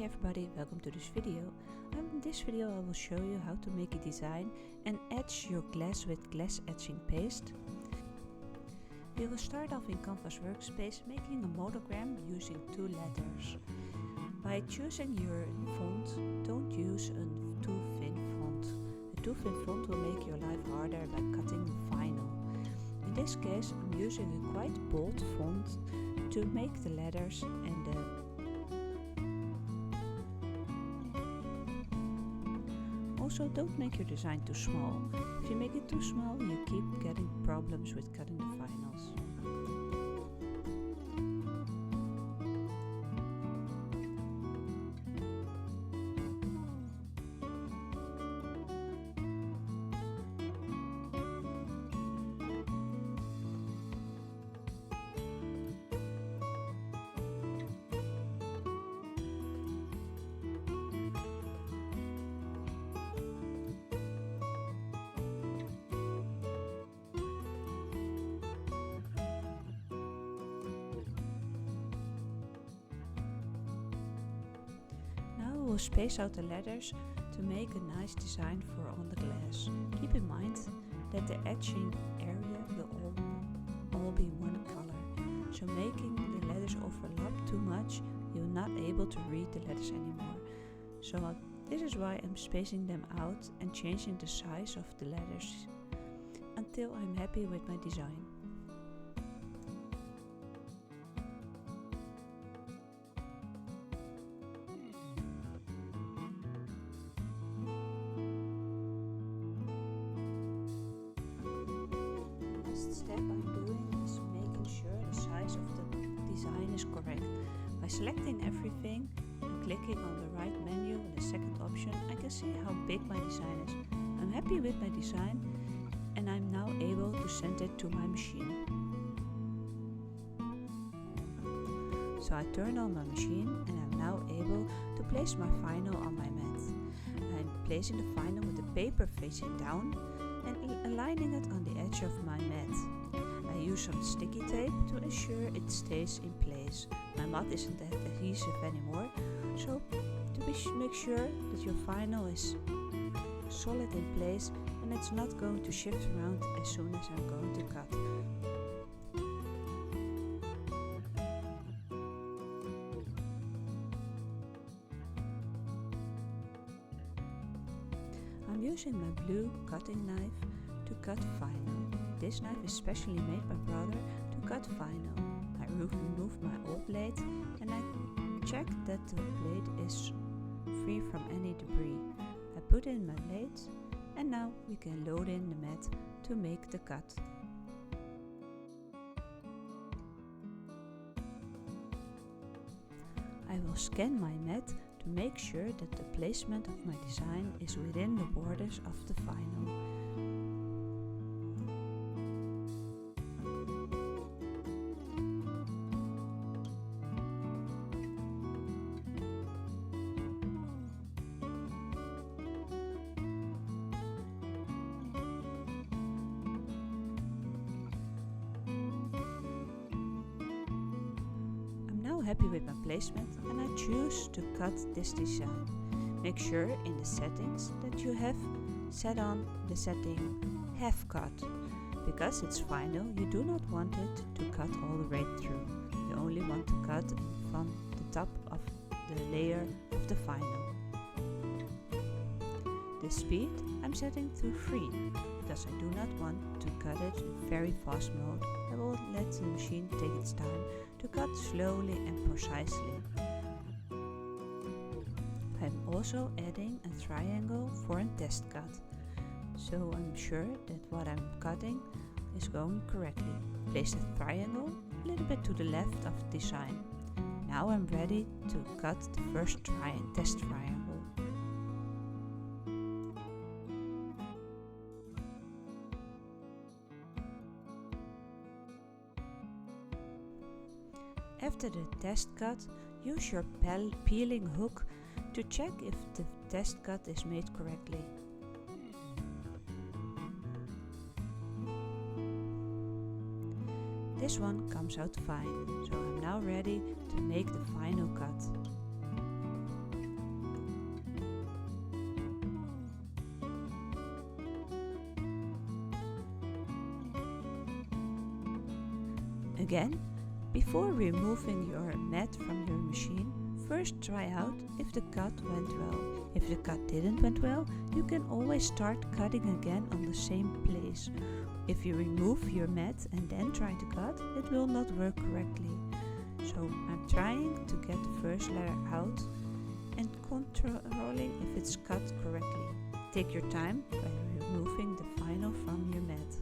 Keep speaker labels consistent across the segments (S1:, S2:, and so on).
S1: everybody, welcome to this video. In this video I will show you how to make a design and etch your glass with glass etching paste. We will start off in Canvas workspace making a monogram using two letters. By choosing your font, don't use a too thin font. A too thin font will make your life harder by cutting the final. In this case I'm using a quite bold font to make the letters and the Also, don't make your design too small. If you make it too small, you keep getting problems with cutting the finals. We'll space out the letters to make a nice design for on the glass. Keep in mind that the etching area will all be one color, so making the letters overlap too much, you're not able to read the letters anymore. So this is why I'm spacing them out and changing the size of the letters until I'm happy with my design. Step I'm doing is making sure the size of the design is correct. By selecting everything and clicking on the right menu on the second option, I can see how big my design is. I'm happy with my design and I'm now able to send it to my machine. So I turn on my machine and I'm now able to place my final on my mat. I'm placing the final with the paper facing down and aligning it on the edge of my mat. I use some sticky tape to ensure it stays in place. My mat isn't that adhesive anymore, so to make sure that your final is solid in place and it's not going to shift around as soon as I'm going to cut. I'm using my blue cutting knife to cut vinyl. This knife is specially made by Brother to cut vinyl. I remove my old blade and I check that the blade is free from any debris. I put in my blade and now we can load in the mat to make the cut. I will scan my mat to make sure that the placement of my design is within the borders of the final. Happy with my placement and I choose to cut this design. Make sure in the settings that you have set on the setting half cut. Because it's final, you do not want it to cut all the way through. You only want to cut from the top of the layer of the final. The speed I'm setting to 3 because I do not want to cut it in very fast mode. I will let the machine take its time to cut slowly and precisely. I'm also adding a triangle for a test cut, so I'm sure that what I'm cutting is going correctly. Place the triangle a little bit to the left of the design. Now I'm ready to cut the first test triangle. After the test cut, use your peeling hook to check if the test cut is made correctly. This one comes out fine, so I'm now ready to make the final cut. Again, before removing your mat from your machine, first try out if the cut went well. If the cut didn't went well, you can always start cutting again on the same place. If you remove your mat and then try to cut, it will not work correctly. So I'm trying to get the first letter out and controlling if it's cut correctly. Take your time by removing the final from your mat.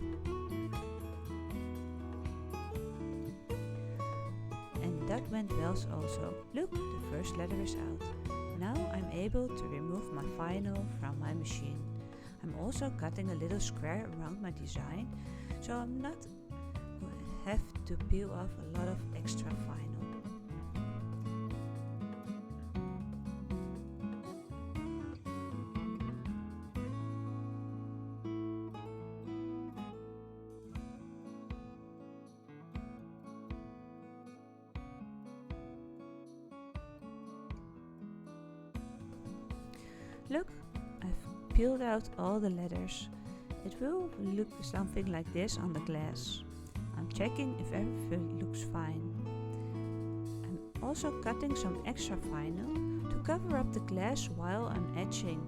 S1: And that went well also. Look, the first letter is out. Now I'm able to remove my final from my machine. I'm also cutting a little square around my design, so I'm not have to peel off a lot of extra vinyl. Look, I've peeled out all the letters. It will look something like this on the glass. I'm checking if everything looks fine. I'm also cutting some extra vinyl to cover up the glass while I'm etching.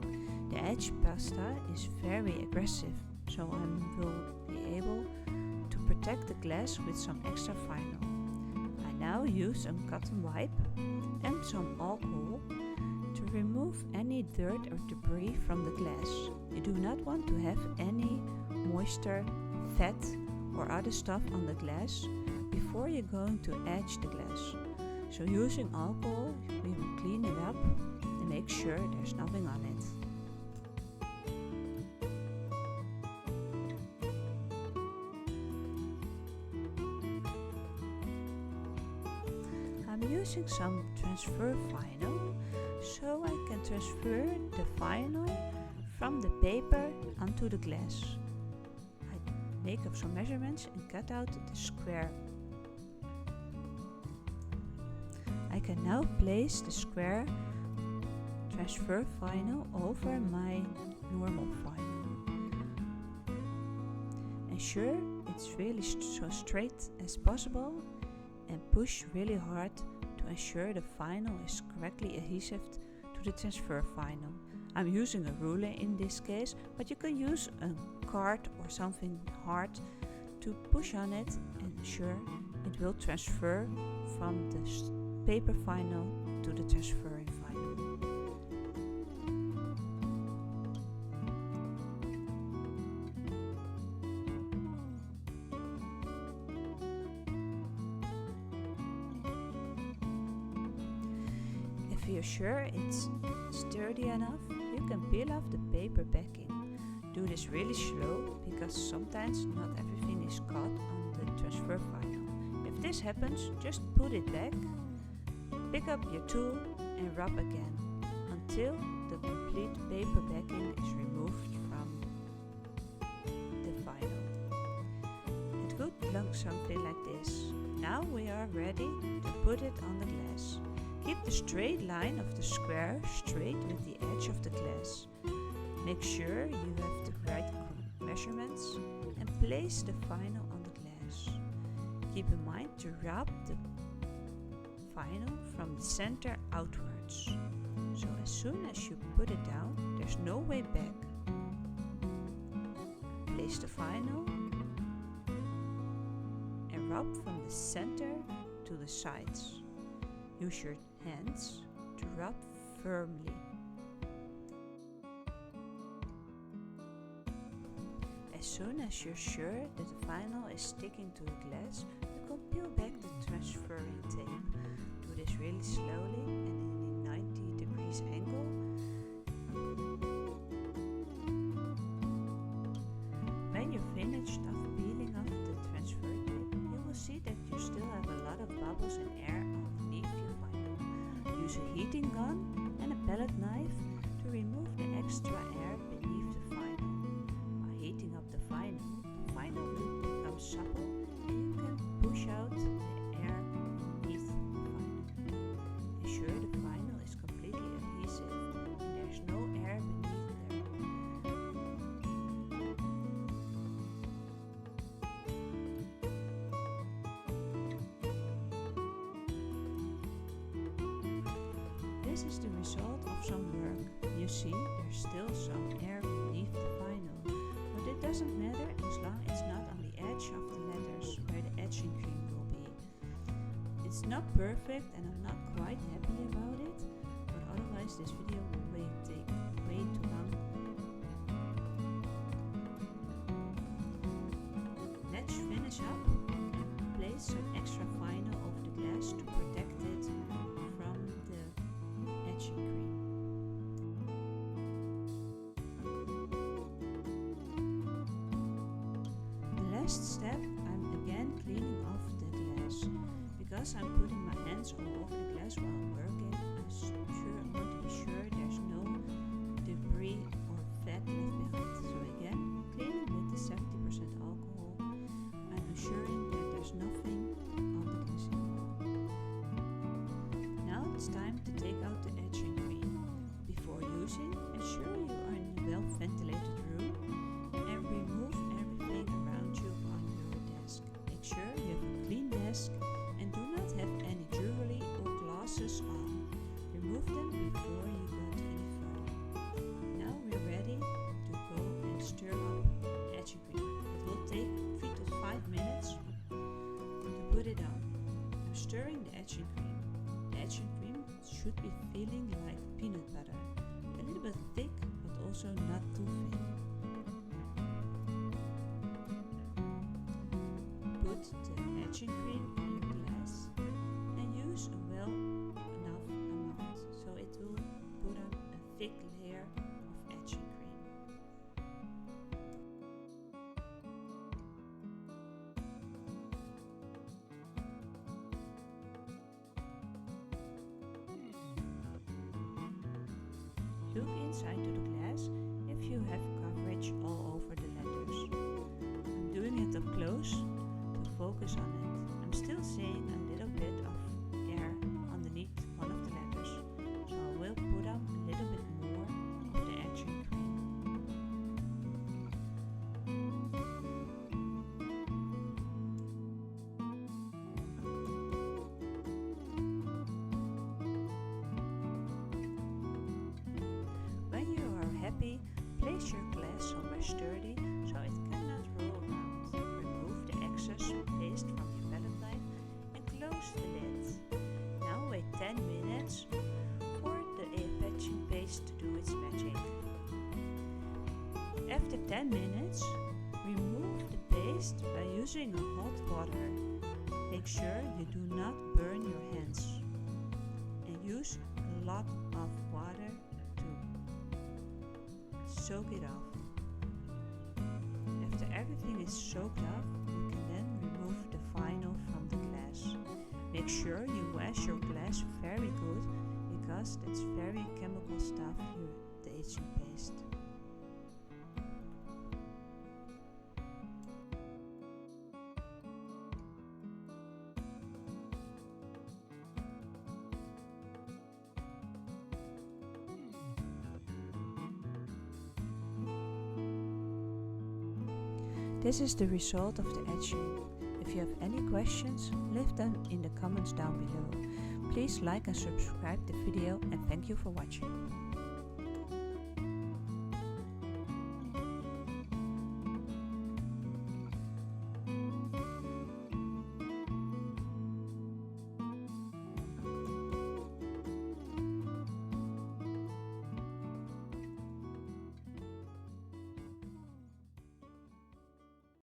S1: The etch pasta is very aggressive, so I will be able to protect the glass with some extra vinyl. I now use some cotton wipe and some alcohol to remove any dirt or debris from the glass. You do not want to have any moisture, fat or other stuff on the glass before you're going to etch the glass. So using alcohol, we will clean it up and make sure there's nothing on it. I'm using some transfer vinyl so I can transfer the vinyl from the paper onto the glass. I make up some measurements and cut out the square. I can now place the square transfer vinyl over my normal vinyl. Ensure it's really so straight as possible and push really hard to ensure the vinyl is correctly adhesive to the transfer vinyl. I'm using a ruler in this case, but you can use a card or something hard to push on it and ensure it will transfer from the paper vinyl to the transferring vinyl. If you're sure it's sturdy enough, you can peel off the paper backing. Do this really slow because sometimes not everything is caught on the transfer vinyl. If this happens, just put it back, pick up your tool and rub again until the complete paper backing is removed from the vinyl. It could look something like this. Now we are ready to put it on the glass. Keep the straight line of the square straight with the edge of the glass. Make sure you have the right measurements and place the vinyl on the glass. Keep in mind to rub the vinyl from the center outwards. So as soon as you put it down, there's no way back. Place the vinyl and rub from the center to the sides. Use your hands to rub firmly. As soon as you're sure that the vinyl is sticking to the glass, you can peel back the transferring tape. Do this really slowly and in a 90 degrees angle. When you're finished of peeling off the transfer tape, you will see that you still have a lot of bubbles and air underneath your vinyl. Use a heating gun and a palette knife to remove the extra air beneath the vinyl. By heating up the vinyl will become supple and you can push out the air beneath the vinyl. Ensure the vinyl is completely adhesive and there's no air beneath there. This is the result of some work. You see, there's still some air beneath the vinyl, but it doesn't matter as long as it's not on the edge of the letters where the etching cream will be. It's not perfect and I'm not quite happy about it, but otherwise this video will take way too long. Let's finish up. Place some extra vinyl over the glass to protect it from the etching cream. The last step, I'm again cleaning off the glass. Because I'm putting my hands all over the glass while working, I'm going to be sure there's no debris or fat left behind. So again, cleaning with the 70% alcohol, I'm ensuring that there's nothing on the glazing wall. Now it's time to take out the etching cream. Before using, ensure you are in a well-ventilated room and remove everything around you on your desk. Make sure you have a clean desk and do not have any jewelry or glasses on. Remove them before you go any further. Now we're ready to go and stir up the etching cream. It will take 3 to 5 minutes to put it on. I'm stirring the etching cream. The etching cream should be feeling like peanut butter. A little bit thick, but also not too thin. Put the etching cream on your glass and use a well enough amount so it will put on a thick layer of etching cream. Look inside to the glass if you have coverage all over the letters. I'm doing it up close to focus on it. I'm still seeing a little bit of air underneath one of the letters, so I will put on a little bit more of the etching cream. When you are happy, place your glass somewhere sturdy so it cannot roll around. Remove the excess paste from your palette knife and close the lid. Now wait 10 minutes for the etching paste to do its magic. After 10 minutes, remove the paste by using hot water. Make sure you do not burn your hands and use a lot of water to soak it off. After everything is soaked off, you can then remove the vinyl from the glass. Make sure you wash your glass very good because that's very chemical stuff here, the etching paste. This is the result of the etching. If you have any questions, leave them in the comments down below. Please like and subscribe the video and thank you for watching.